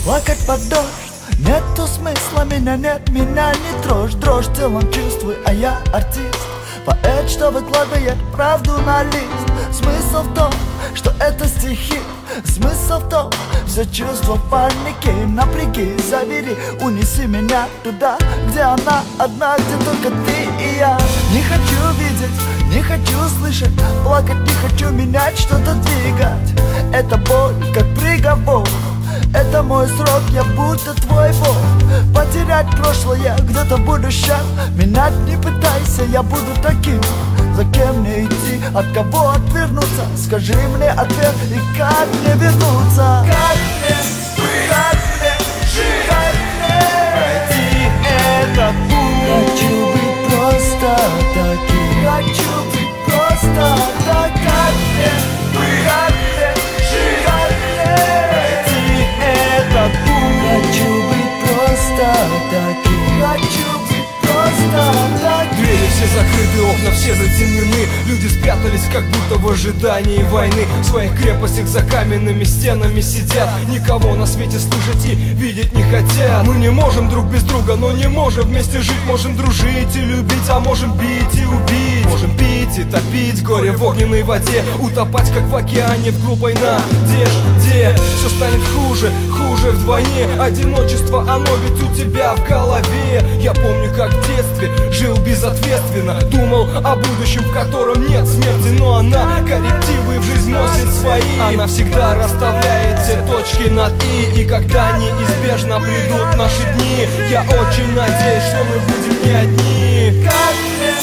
Плакать под дождь, нету смысла, меня нет, меня не трожь. Дрожь в целом чувствуй, а я артист, поэт, что выкладывает правду на лист. Смысл в том, что это стихи, смысл в том, все чувства в панике. Напряги, забери, унеси меня туда, где она одна, где только ты и я. Не хочу видеть, не хочу слышать, плакать не хочу, менять, что-то двигать. Это боль, как приговор, это мой срок, я будто твой бог. Потерять прошлое где-то в будущем, менять не пытайся, я буду таким. За кем мне идти, от кого отвернуться? Скажи мне ответ, и как мне вернуться? Как мне жить, как мне пройти этот путь? Хочу быть просто таким, хочу быть просто так. Как мне жить, как мне пройти этот путь? Хочу быть просто таким, хочу быть просто таким. Двери все закрыты, окна все затемнены. Люди спрятались, как будто в ожидании войны. В своих крепостях за каменными стенами сидят. Никого на свете слышать и видеть не хотят. Мы не можем друг без друга, но не можем вместе жить. Можем дружить и любить, а можем бить и убить. Можем пить и топить горе в огненной воде, утопать, как в океане, в глупой надежде. Все станет хуже, хуже вдвойне. Одиночество, оно ведь у тебя в голове. Я помню, как в детстве жил безответственно, думал о будущем, в котором нет смерти. Но она коррективы в жизнь носит свои. Она всегда расставляет все точки над «и». И когда неизбежно придут наши дни, я очень надеюсь, что мы будем не одни. Как мне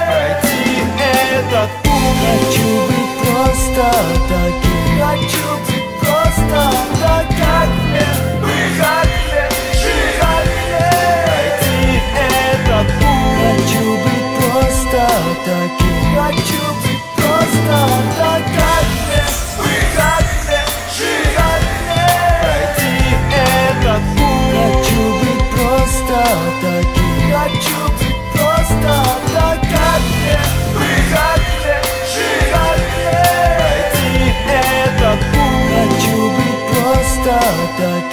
пройти этот путь? Хочу быть просто таким, хочу быть просто так. Как мне жить, как мне пройти этот путь? Хочу быть просто таким, хочу быть просто так. Как мне жить, как мне пройти этот путь? Хочу быть просто таким, хочу быть просто так. Как мне жить, как мне пройти этот путь? Хочу быть просто таким.